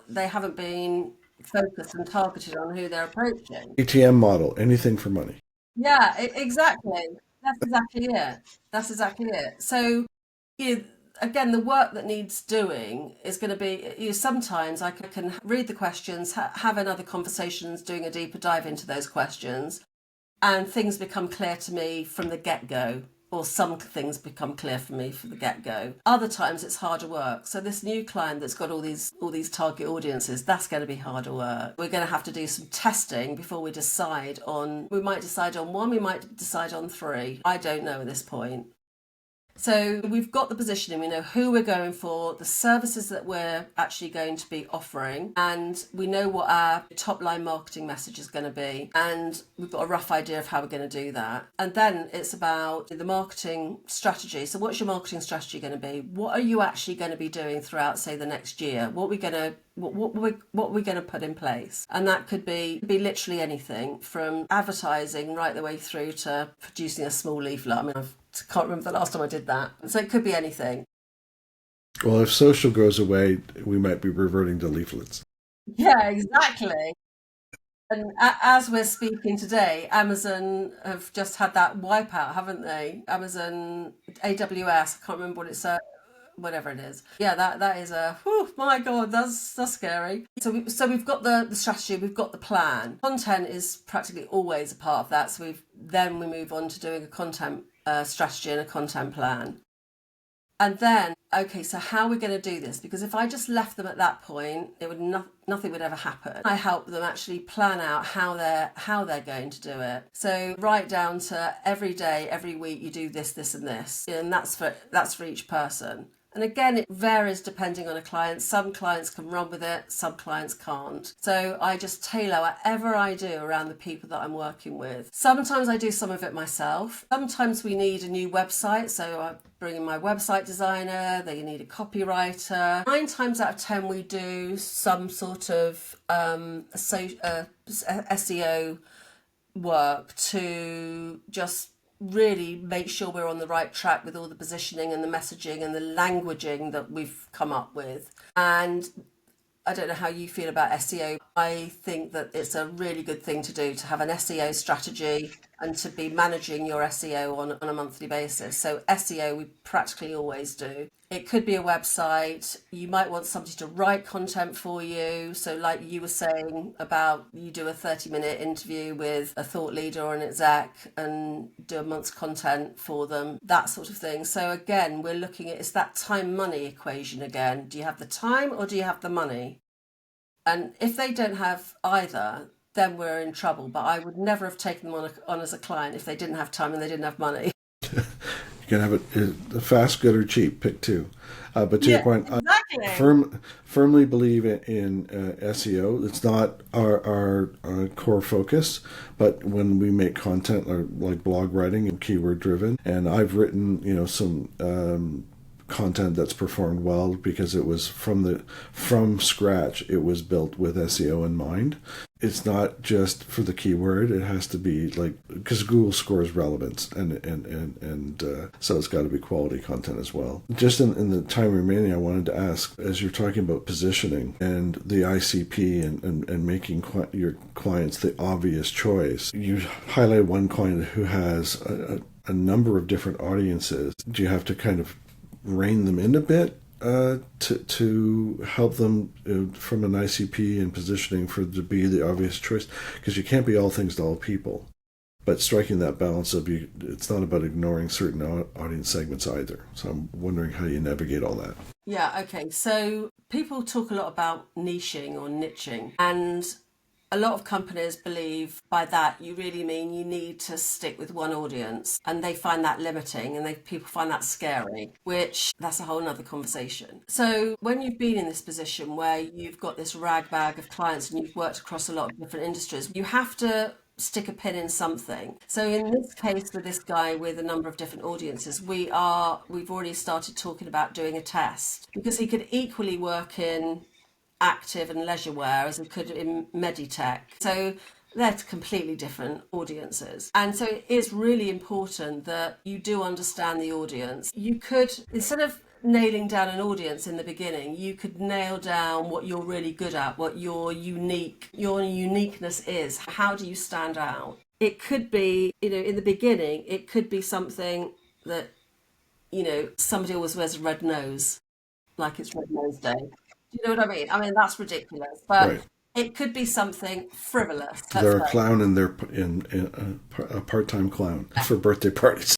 they haven't been focused and targeted on who they're approaching. ATM model, anything for money. Yeah, exactly. That's exactly it. So again, the work that needs doing is going to be, sometimes I can read the questions, have another conversations, doing a deeper dive into those questions, and things become clear to me from the get-go, or some things become clear for me from the get-go. Other times it's harder work. So this new client that's got all these target audiences, that's going to be harder work. We're going to have to do some testing before we decide on, we might decide on one, we might decide on three. I don't know at this point. So we've got the positioning, we know who we're going for, the services that we're actually going to be offering, and we know what our top line marketing message is going to be, and we've got a rough idea of how we're going to do that. And then it's about the marketing strategy. So what's your marketing strategy going to be? What are you actually going to be doing throughout, say, the next year? What we're going to put in place? And that could be literally anything from advertising right the way through to producing a small leaflet. I mean, I can't remember the last time I did that. So it could be anything. Well, if social goes away, we might be reverting to leaflets. Yeah, exactly. And as we're speaking today, Amazon have just had that wipeout, haven't they? Amazon AWS, I can't remember what it's whatever it is. Yeah, that is my God, that's scary. So we've got the strategy, we've got the plan. Content is practically always a part of that. So we move on to doing a content strategy and a content plan. And then, okay, so how are we going to do this? Because if I just left them at that point, it would nothing would ever happen. I help them actually plan out how they're going to do it. So right down to every day, every week, you do this, this, and this, and that's for each person. And again, it varies depending on a client. Some clients can run with it, some clients can't. So I just tailor whatever I do around the people that I'm working with. Sometimes I do some of it myself. Sometimes we need a new website, so I bring in my website designer, they need a copywriter. 9 times out of 10 we do some sort of SEO work to just really make sure we're on the right track with all the positioning and the messaging and the languaging that we've come up with. And I don't know how you feel about SEO. I think that it's a really good thing to do, to have an SEO strategy and to be managing your SEO on a monthly basis. So SEO we practically always do. It could be a website. You might want somebody to write content for you. So like you were saying about, you do a 30-minute interview with a thought leader or an exec and do a month's content for them, that sort of thing. So again, we're looking at, it's that time-money equation again. Do you have the time or do you have the money? And if they don't have either, then we're in trouble. But I would never have taken them on as a client if they didn't have time and they didn't have money. You can have it fast, good, or cheap. Pick two. But to your point, exactly. I firmly believe in SEO. It's not our core focus, but when we make content or like blog writing and keyword driven, and I've written some content that's performed well because it was from scratch. It was built with SEO in mind. It's not just for the keyword. It has to be because Google scores relevance, and so it's got to be quality content as well. Just in the time remaining, I wanted to ask, as you're talking about positioning and the ICP and making your clients the obvious choice, you highlight one client who has a number of different audiences. Do you have to kind of rein them in a bit to help them from an ICP and positioning to be the obvious choice? Because you can't be all things to all people, but striking that balance of it's not about ignoring certain audience segments either. So I'm wondering how you navigate all that. Yeah, okay. So people talk a lot about niching or niching, and a lot of companies believe by that you really mean you need to stick with one audience, and they find that limiting, and people find that scary, which that's a whole nother conversation. So when you've been in this position where you've got this rag bag of clients and you've worked across a lot of different industries, you have to stick a pin in something. So in this case, with this guy with a number of different audiences, we've already started talking about doing a test, because he could equally work in active and leisure wear as it could in Meditech. So they're completely different audiences. And so it is really important that you do understand the audience. You could, instead of nailing down an audience in the beginning, you could nail down what you're really good at, what your uniqueness is. How do you stand out? It could be, in the beginning, it could be something that somebody always wears a red nose, like it's Red Nose Day. Do you know what I mean? I mean, that's ridiculous, but Right. it could be something frivolous, let's They're a say. clown and they're a part-time clown for birthday parties.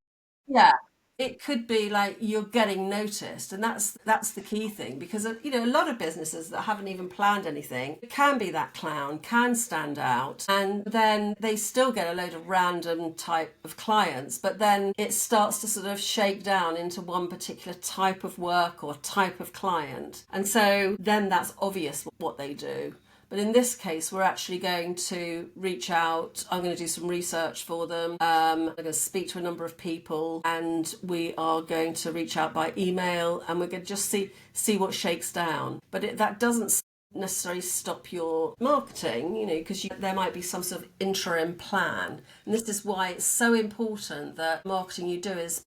Yeah, it could be like you're getting noticed, and that's the key thing, because a lot of businesses that haven't even planned anything can be that clown, can stand out, and then they still get a load of random type of clients, but then it starts to sort of shake down into one particular type of work or type of client, and so then that's obvious what they do. But in this case, we're actually going to reach out. I'm going to do some research for them. I'm going to speak to a number of people, and we are going to reach out by email, and we're going to just see what shakes down. But that doesn't necessarily stop your marketing, because there might be some sort of interim plan. And this is why it's so important that marketing you do is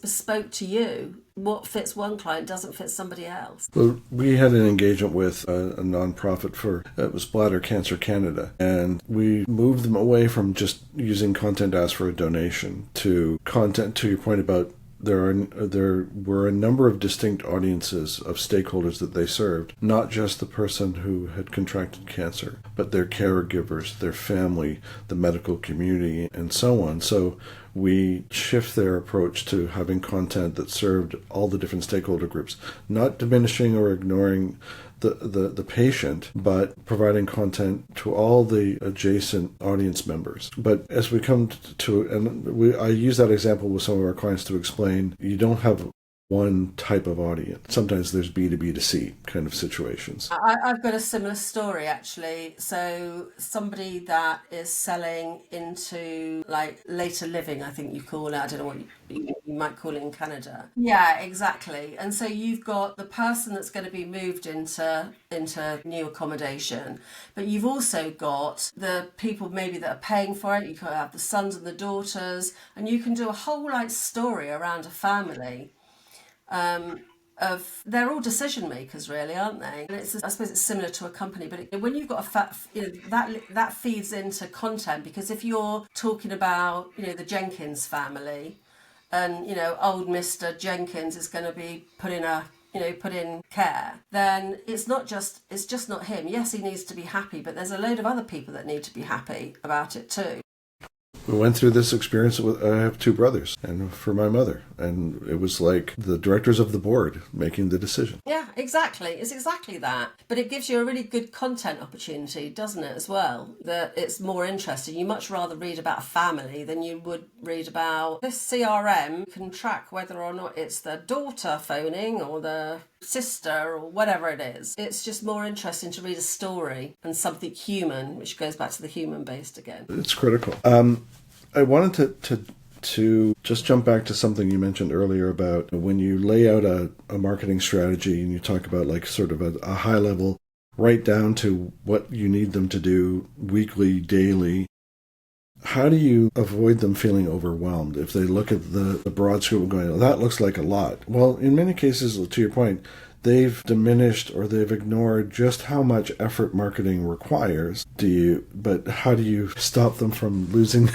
bespoke to you. What fits one client doesn't fit somebody else. Well, we had an engagement with a nonprofit it was Bladder Cancer Canada, and we moved them away from just using content asked for a donation to content, to your point about there were a number of distinct audiences of stakeholders that they served, not just the person who had contracted cancer, but their caregivers, their family, the medical community, and so on. So we shift their approach to having content that served all the different stakeholder groups, not diminishing or ignoring the patient, but providing content to all the adjacent audience members. But as we come I use that example with some of our clients to explain, you don't have one type of audience. Sometimes there's B to B to C kind of situations. I've got a similar story, actually. So somebody that is selling into like later living, I think you call it. I don't know what you might call it in Canada. Yeah, exactly. And so you've got the person that's going to be moved into new accommodation, but you've also got the people maybe that are paying for it. You could have the sons and the daughters, and you can do a whole like story around a family. They're all decision makers, really, aren't they? And I suppose it's similar to a company, but when you've got that feeds into content, because if you're talking about the Jenkins family, and old Mr. Jenkins is going to be put in care, then it's just not him. Yes, he needs to be happy, but there's a load of other people that need to be happy about it too. We went through this experience I have two brothers, and for my mother, and it was like the directors of the board making the decision. Yeah, exactly. It's exactly that. But it gives you a really good content opportunity, doesn't it, as well? That it's more interesting. You much rather read about a family than you would read about this CRM can track whether or not it's the daughter phoning or the sister or whatever it is. It's just more interesting to read a story and something human, which goes back to the human based again. It's critical. I wanted to just jump back to something you mentioned earlier about when you lay out a marketing strategy and you talk about like sort of a high level, right down to what you need them to do weekly, daily. How do you avoid them feeling overwhelmed if they look at the broad scope and going, oh, that looks like a lot? Well, in many cases, to your point, they've diminished or they've ignored just how much effort marketing requires. But how do you stop them from losing,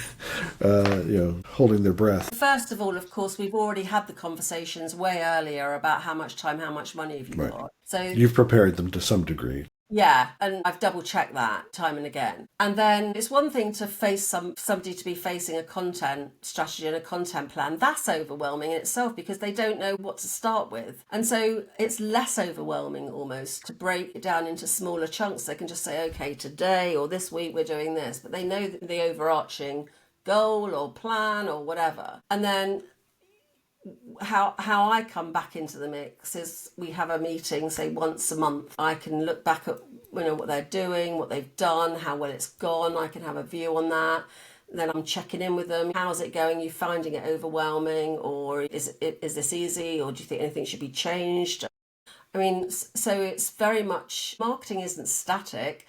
holding their breath? First of all, of course, we've already had the conversations way earlier about how much time, how much money have you got. So you've prepared them to some degree. Yeah, and I've double checked that time and again. And then it's one thing to face somebody to be facing a content strategy and a content plan. That's overwhelming in itself because they don't know what to start with. And so it's less overwhelming almost to break it down into smaller chunks. They can just say, okay, today or this week we're doing this, but they know the overarching goal or plan or whatever. And then how I come back into the mix is we have a meeting, say once a month. I can look back at what they're doing, what they've done, how well it's gone. I can have a view on that. Then I'm checking in with them. How's it going? Are you finding it overwhelming, or is this easy, or do you think anything should be changed? I mean, so it's very much, marketing isn't static.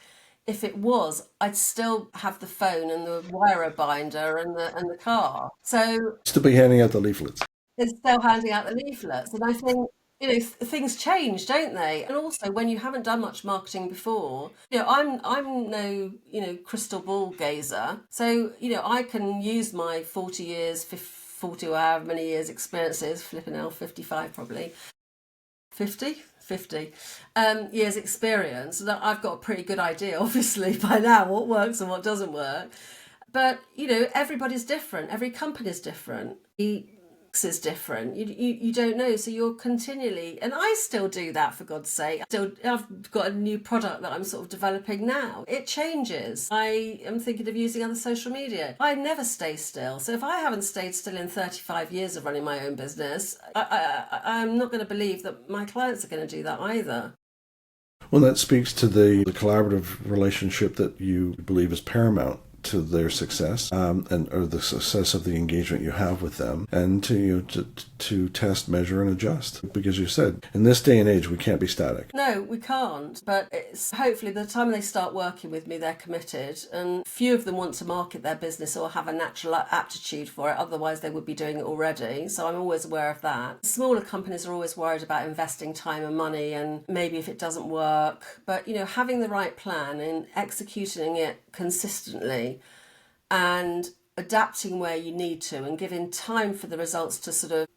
If it was, I'd still have the phone and the wire binder and the car. So Still be handing out the leaflets. It's still handing out the leaflets. And I think, things change, don't they? And also when you haven't done much marketing before, I'm no, crystal ball gazer. So, I can use my 40 years, 40 or however many years experience is, flipping out 55 probably, 50 years experience, that I've got a pretty good idea, obviously, by now what works and what doesn't work. But, everybody's different. Every company's different. Is different. You don't know, so you're continually, and I still do that, for God's sake. I've got a new product that I'm sort of developing now. It changes. I am thinking of using other social media. I never stay still. So if I haven't stayed still in 35 years of running my own business, I'm not going to believe that my clients are going to do that either. Well, that speaks to the collaborative relationship that you believe is paramount to their success, or the success of the engagement you have with them, and to test, measure, and adjust. Because you said, in this day and age, we can't be static. No, we can't. But it's hopefully the time they start working with me, they're committed, and few of them want to market their business or have a natural aptitude for it. Otherwise, they would be doing it already. So I'm always aware of that. Smaller companies are always worried about investing time and money, and maybe if it doesn't work. But having the right plan and executing it consistently and adapting where you need to and giving time for the results to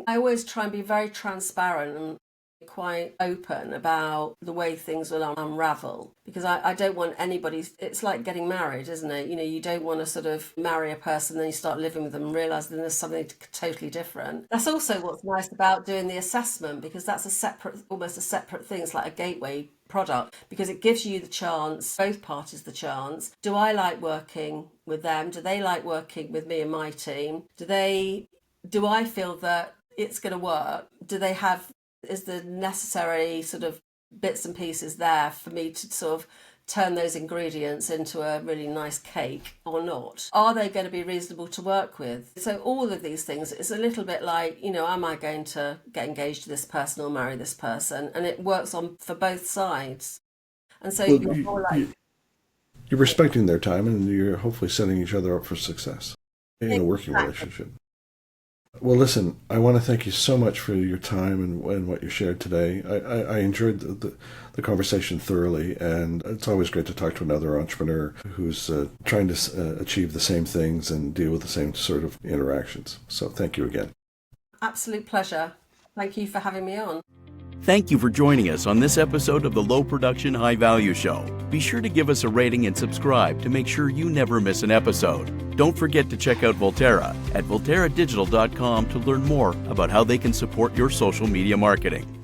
I always try and be very transparent and quite open about the way things will unravel, because I don't want anybody, it's like getting married, isn't it? You don't want to marry a person, then you start living with them and realise then there's something totally different. That's also what's nice about doing the assessment, because that's almost a separate thing. It's like a gateway product, because it gives you the chance, both parties the chance. Do I like working with them? Do they like working with me and my team? Do I feel that it's going to work? Is the necessary bits and pieces there for me to turn those ingredients into a really nice cake or not? Are they going to be reasonable to work with? So all of these things, it's a little bit like, am I going to get engaged to this person or marry this person? And it works for both sides. And so you're respecting their time, and you're hopefully setting each other up for success in a working relationship. Well, listen, I want to thank you so much for your time and what you shared today. I enjoyed the conversation thoroughly, and it's always great to talk to another entrepreneur who's trying to achieve the same things and deal with the same sort of interactions. So thank you again. Absolute pleasure. Thank you for having me on. Thank you for joining us on this episode of the Low Production High Value Show. Be sure to give us a rating and subscribe to make sure you never miss an episode. Don't forget to check out Volterra at volterradigital.com to learn more about how they can support your social media marketing.